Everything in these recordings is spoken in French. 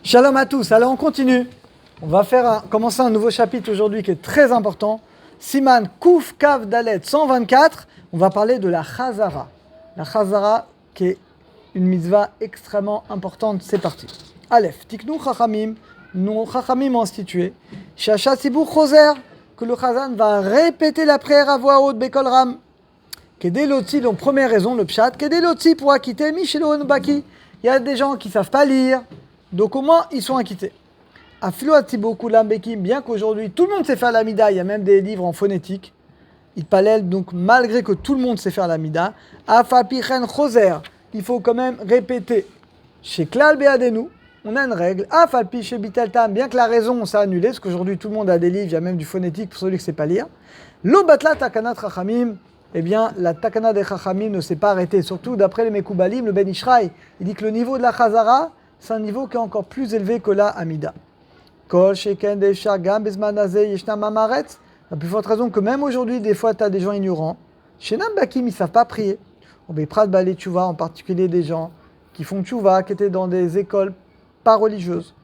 Shalom à tous, alors on continue. On va commencer un nouveau chapitre aujourd'hui qui est très important. Siman Kouf Kav Dalet 124, on va parler de la Chazara. La Chazara qui est une mitzvah extrêmement importante, c'est parti. Aleph, Tiknu Chachamim, nos Chachamim ont institué, Shasha Tzibur Choser, que le Chazan va répéter la prière à voix haute, Bekol Ram. Kedé Lotzi, donc première raison, le Pshat, Kedé Lotzi pour acquitter Mishelo Nubaki. Il y a des gens qui ne savent pas lire, donc au moins ils sont acquittés. Afilo Atibo Kulam Bekim, bien qu'aujourd'hui tout le monde sait faire l'amida, il y a même des livres en phonétique. Il palèle donc malgré que tout le monde sait faire l'amida. Afapichen Choser, il faut quand même répéter. Chez Klal Beadenu, on a une règle. Afalpi chez Biteltam, bien que la raison on s'est annulé, parce qu'aujourd'hui tout le monde a des livres, il y a même du phonétique pour celui qui ne sait pas lire. Lo Batla Takanat Chachamim, eh bien la Takana des Chachamim ne s'est pas arrêtée. Surtout d'après les Mekoubalim, le Ben Ishraï, il dit que le niveau de la Chazara, c'est un niveau qui est encore plus élevé que la Amida. Kol Sheken Deisha Gam Bezmanaze Yeshna Mamaretz. La plus forte raison que même aujourd'hui, des fois, tu as des gens ignorants. Chez Nambakim, ils ne savent pas prier. On Beprat Balé Tchouva, en particulier des gens qui font Tchouva, qui étaient dans des écoles pas religieuses.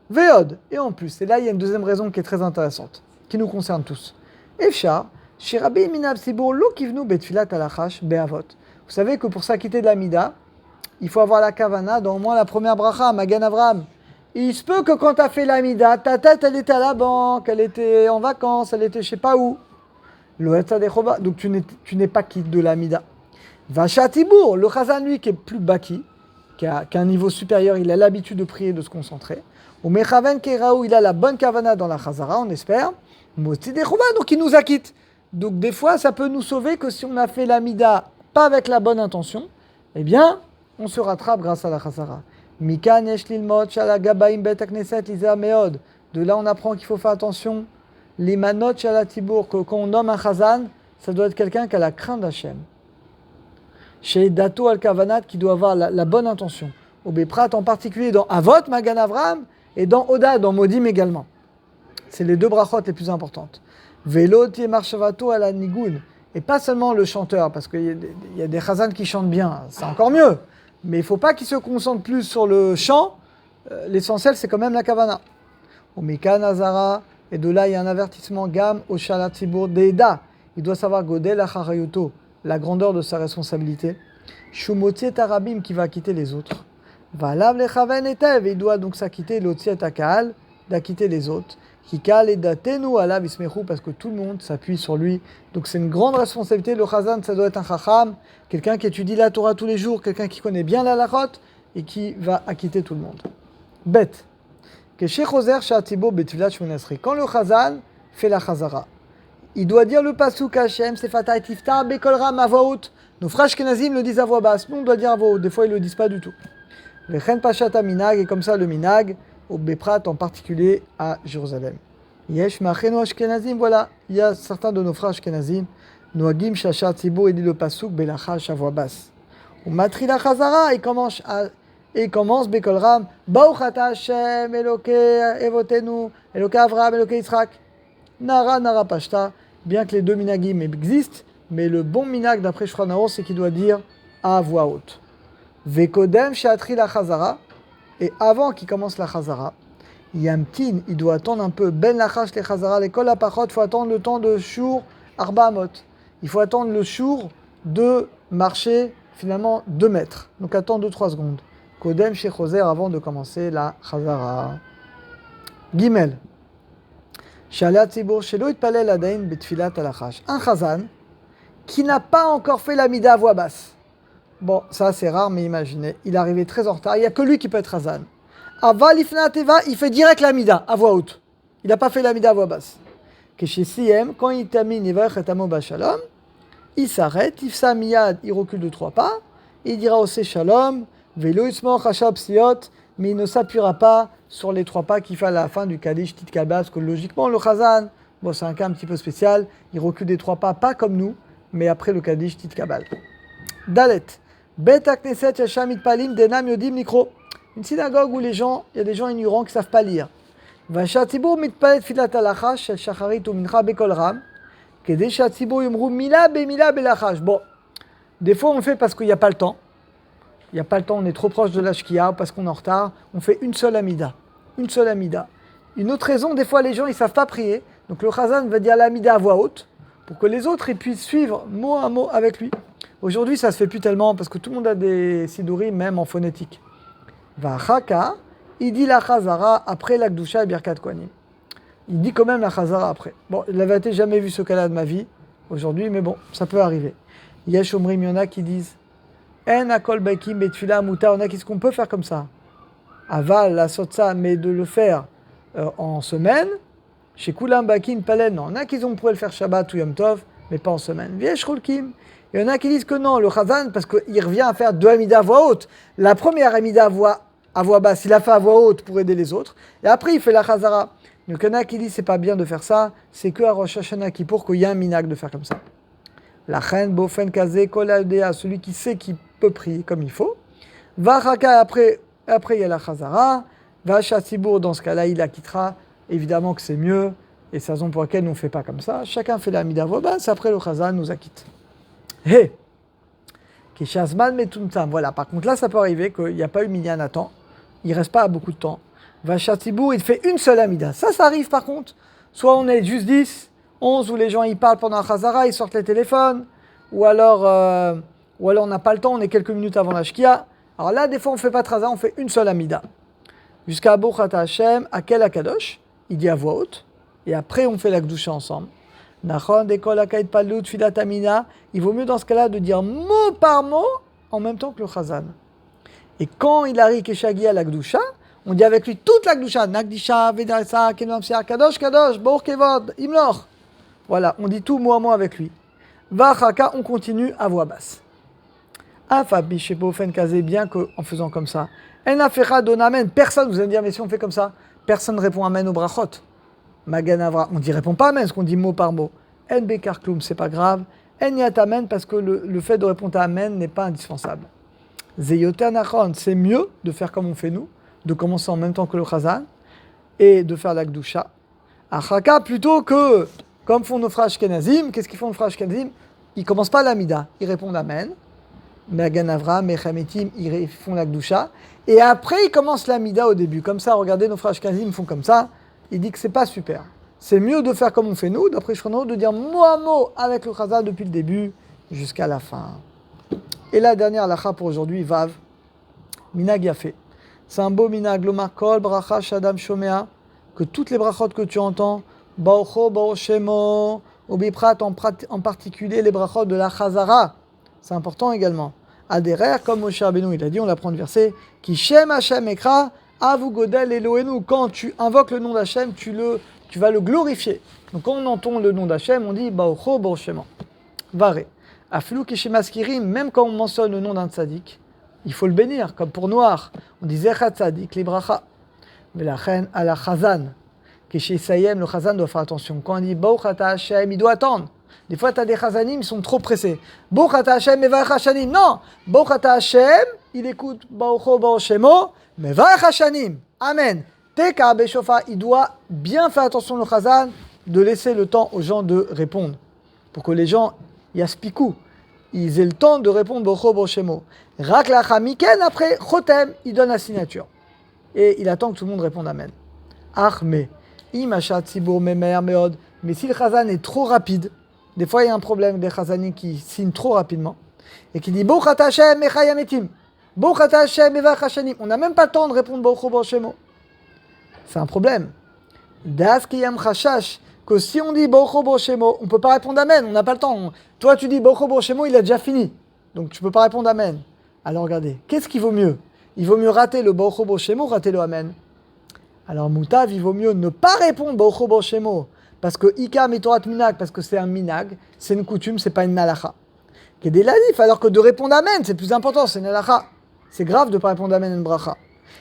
Veod. Et en plus, et là, il y a une deuxième raison qui est très intéressante, qui nous concerne tous. Efshar, Shirabi Minab Sibur Lo Kivnu Betfilat Alachash Beavot. Vous savez que pour s'acquitter de la Mida, il faut avoir la kavana dans au moins la première bracha, Magan Avram. Il se peut que quand tu as fait l'amida, ta tête elle était à la banque, elle était en vacances, elle était je sais pas où. Donc tu n'es pas quitte de l'amida. Vachatibour, le chazan lui qui est plus baki, qui a un niveau supérieur, il a l'habitude de prier, de se concentrer. Ou mechaven keraou, il a la bonne kavana dans la chazara, on espère. Moti dechoba, donc il nous acquitte. Donc des fois ça peut nous sauver que si on a fait l'amida pas avec la bonne intention, eh bien on se rattrape grâce à la chazara. Mikan yesh lilmod shala gabaim bet hakneset liza meod. De là, on apprend qu'il faut faire attention. Les manot shala tibour, que quand on nomme un chazan, ça doit être quelqu'un qui a la crainte d'Hachem. Chez Dato al Kavanat, qui doit avoir la bonne intention. Au Beprat, en particulier dans Avot, Magan Avram, et dans Oda, dans Modim également. C'est les deux brachot les plus importantes. Velo tie marshavato ala nigun. Et pas seulement le chanteur, parce qu'il y a des chazans qui chantent bien, c'est encore mieux. Mais il ne faut pas qu'il se concentre plus sur le chant. L'essentiel, c'est quand même la kavana. Au Mika Nazara, et de là, il y a un avertissement gam au shalat tzibour deida. Il doit savoir godel acharayuto, la grandeur de sa responsabilité. Shumotiet arabim, qui va quitter les autres. Valav lechaven etev, il doit donc s'acquitter l'otiet akal, d'acquitter les autres. Kikal et datenu alav ismechu, parce que tout le monde s'appuie sur lui. Donc c'est une grande responsabilité. Le chazan, ça doit être un chacham, quelqu'un qui étudie la Torah tous les jours, quelqu'un qui connaît bien la halachot et qui va acquitter tout le monde. Bête. Que chez Choser Shatibo Betfilat Shmonasri. Quand le chazan fait la chazara, il doit dire le pasuk Hashem, c'est fatay tiftar bekol ram à voix haute. Nos frères Ashkenazim le disent à voix basse. Nous, on doit dire à voix haute. Des fois, ils ne le disent pas du tout. Vechen pashata minag, et comme ça, le minag, au Beprat en particulier à Jérusalem. Yesh machenu Ashkenazim, voilà, il y a certains de nos frères Ashkenazim, Noagim Shasha Tzibo, et dit le pasuk Belachash à voix basse. Ou Matri la Chazara, il commence Bekol Ram, Bauchata Hashem, Eloke Evotenu, Eloke Avraham, Eloke Yitzhak, Nara Pashta, bien que les deux minagim existent, mais le bon minag d'après Shulchan Aruch, c'est qu'il doit dire à voix haute. Vekodem Shatri la Chazara, et avant qu'il commence la Chazara, Yamtin, il doit attendre un peu. Ben lachash le Chazara, l'école à Pachot, il faut attendre le temps de Shur Arba Amot. Il faut attendre le Shur de marcher finalement 2 mètres. Donc attendre 2-3 secondes. Kodem chez Choser avant de commencer la Chazara. Gimel. Shalat Tzibur, Shelo Itpalel Adain Betfilat Alachash. Un Chazan qui n'a pas encore fait la Mida à voix basse. Bon, ça c'est rare, mais imaginez, il est arrivé très en retard. Il n'y a que lui qui peut être Chazan. Aval ifna teva, il fait direct la mida à voix haute. Il n'a pas fait la mida à voix basse. Que chez Siem, quand il termine Yevach et Amo Bashalom, il s'arrête, il fsa miyad, il recule de 3 pas, il dira au Shalom, Velo ismo chashab siot, mais il ne s'appuiera pas sur les 3 pas qu'il fait à la fin du Kaddish Titkabal, parce que logiquement le Chazan, bon c'est un cas un petit peu spécial, il recule des 3 pas comme nous, mais après le Kaddish Titkabal. Dalet. Bet Knesset Yasham Itpalim Denam Yodim Nikro. Une synagogue où il y a des gens ignorants qui ne savent pas lire. Vashatibur mitpalet filat alachash shel shacharit ou mincha bekol ram. Kede shatibur yumru mila belachash. Bon, des fois on le fait parce qu'il n'y a pas le temps. Il n'y a pas le temps, on est trop proche de la shkia, parce qu'on est en retard. On fait une seule amida. une seule amida. Une autre raison, des fois les gens ils savent pas prier, donc le chazan va dire l'amida à voix haute pour que les autres ils puissent suivre mot à mot avec lui. Aujourd'hui ça se fait plus tellement parce que tout le monde a des sidurim même en phonétique. Vachaka, il dit la chazara après la Gdusha et Birkat Kohanim. Il dit quand même la chazara après. Bon, je n'avais jamais vu ce cas-là de ma vie aujourd'hui, mais bon, ça peut arriver. Yesh Omrim, il y en a qui disent En akol baikim betfila muta, on a qui ce qu'on peut faire comme ça. Aval la sotsa, mais de le faire en semaine. Chez Kulam Bakin Palen, non. On a qui pourrait le faire Shabbat ou Yom Tov, mais pas en semaine. Viesh Rolkim. Il y en a qui disent que non, le Chazan, parce qu'il revient à faire deux Amida à voix haute. La première Amida à voix basse, il a fait à voix haute pour aider les autres. Et après, il fait la Chazara. Donc il y en a qui disent c'est pas bien de faire ça, c'est que à Rosh Hashanah Kippour qu'il y a un minag de faire comme ça. La reine Bofen Kazé, Kol Aldea, celui qui sait qu'il peut prier comme il faut. Vachaka, après il y a la Chazara. Vacha Tzibour, dans ce cas-là, il la quittera. Évidemment que c'est mieux, et c'est la raison pour laquelle on ne fait pas comme ça. Chacun fait la Amida à voix basse, après le Chazan nous acquitte. Hé Kishazman Metuntam. Voilà, par contre là, ça peut arriver qu'il n'y a pas eu Minyan à temps. Il ne reste pas beaucoup de temps. Vacha Tzibour, il fait une seule Amida. Ça arrive par contre. Soit on est juste 10, 11, où les gens ils parlent pendant la Chazara, ils sortent les téléphones, ou alors on n'a pas le temps, on est quelques minutes avant la Shkia. Alors là, des fois, on ne fait pas de Chazara, on fait une seule Amida. Jusqu'à Bochat Hashem, Akel Akadosh, il dit à voix haute, et après on fait la Gdusha ensemble. Nachon, Dekol Akaït Palut, Fidat Amina, il vaut mieux dans ce cas-là de dire mot par mot en même temps que le Chazan. Et quand il arrive Keshagi à la Gdusha, on dit avec lui toute la Gdusha, Nagdisha, Vedarisa, Kenom Sia, Kadosh, Kadosh, Bor Kevod, Imlor. Voilà, on dit tout mot à mot avec lui. Vachaka, on continue à voix basse. Afabi Shebo Fen Kazé, bien qu'en faisant comme ça, En afecha don amen. Personne, vous allez me dire, mais si on fait comme ça, personne ne répond amen au brachot. Maganavra, on ne répond pas amen, ce qu'on dit mot par mot. En bekar kloum, c'est pas grave. En yat amen, parce que le fait de répondre à amen n'est pas indispensable. Zeyoter nachon, c'est mieux de faire comme on fait nous, de commencer en même temps que le chazan, et de faire la gdusha. Achaka, plutôt que, comme font nos frères ashkenazim, qu'est-ce qu'ils font nos frères ashkenazim? Ils ne commencent pas l'amida, ils répondent amen. Maganavra, Mechametim, ils font la gdusha. Et après, ils commencent l'amida au début. Comme ça, regardez, nos frères ashkenazim font comme ça. Il dit que c'est pas super. C'est mieux de faire comme on fait nous, d'après Shulchan, de dire mot à mot avec le chazan depuis le début jusqu'à la fin. Et la dernière lacha pour aujourd'hui, Vav, Minag Yafé. C'est un beau minag, Lomar Kol, Bracha, Shadam, Shomea, que toutes les brachot que tu entends, Baocho, Baoshemo, Obiprat, en particulier les brachot de la Chazara, c'est important également. Aderer, comme Moshe Rabbeinu, il a dit, on l'apprend du verset, Ki Shem Hashem Ekra, Avu Godel Elohenu, quand tu invoques le nom d'Hachem, tu vas le glorifier. Donc quand on entend le nom d'Hachem, on dit Baocho, Baoshemo. Varé. Afilou Kishemaskirim, même quand on mentionne le nom d'un tzaddik, il faut le bénir, comme pour Noir. On dit Zechat Tzadik, les bracha. Mais la reine à la Chazan, Kishisayem, le Chazan doit faire attention. Quand on dit Baruch Hashem, il doit attendre. Des fois, tu as des Chazanim, ils sont trop pressés. Baruch Hashem, Mevarech Hashanim. Non, Baruch Hashem, il écoute Baruch Baruchemo, Mevarech Hashanim. Amen. Teka Beshofa, il doit bien faire attention, le Chazan, de laisser le temps aux gens de répondre. Pour que les gens, yaspikou, ils aient le temps de répondre Baruch Baruchemo. Rak lacha miken, après Chotem, il donne la signature. Et il attend que tout le monde réponde Amen. Armé. Imachat Tzibour Memer Meod. Mais si le Chazan est trop rapide, des fois il y a un problème des Chazanim qui signent trop rapidement, et qui dit Baruch Ata Hashem Mechayametim, Baruch Ata Hashem Mevarech Hashanim. On n'a même pas le temps de répondre Baruch Baruchemo. C'est un problème. Das Kiyam Chashash, que si on dit Baruch Baruchemo, on ne peut pas répondre Amen, on n'a pas le temps. Toi tu dis Baruch Baruchemo, il a déjà fini. Donc tu ne peux pas répondre Amen. Alors regardez, qu'est-ce qui vaut mieux? Il vaut mieux rater le Baruch Baruchemo ou rater le Amen? Alors Moutav, il vaut mieux ne pas répondre Baruch Baruchemo, parce que Ika Mitorat Minag, parce que c'est un minag, c'est une coutume, c'est pas une nalacha. Kedé ladif, alors que de répondre Amen, c'est plus important, c'est une nalacha. C'est grave de ne pas répondre Amen en bracha.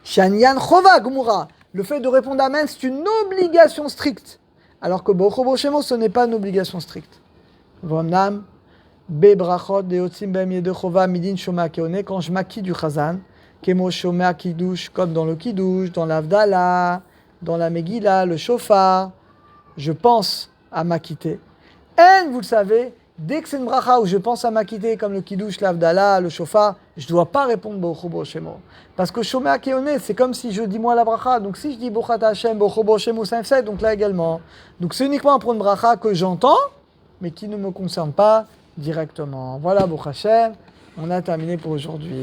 Shanian Chova Gmura, le fait de répondre Amen, c'est une obligation stricte, alors que Baruch Baruchemo, ce n'est pas une obligation stricte. Vomnam, Be brachot de Yotzim Bem Yede Chova Midin Shoma Keone, quand je maquille du Chazan, Kemo Shoma Kiddush, comme dans le Kiddush, dans l'Avdala, dans la Megillah, le Shofar, je pense à m'acquitter. Et vous le savez, Dès que c'est une bracha où je pense à m'acquitter, comme le kiddush, l'avdala, le shofar, je ne dois pas répondre Bochobo Shemo. Parce que Shomea Keone, c'est comme si je dis moi la bracha. Donc si je dis Bochata Hashem, Bochobo Shemo 5-7, donc là également. Donc c'est uniquement un point de bracha que j'entends, mais qui ne me concerne pas directement. Voilà, Boch Hashem, on a terminé pour aujourd'hui.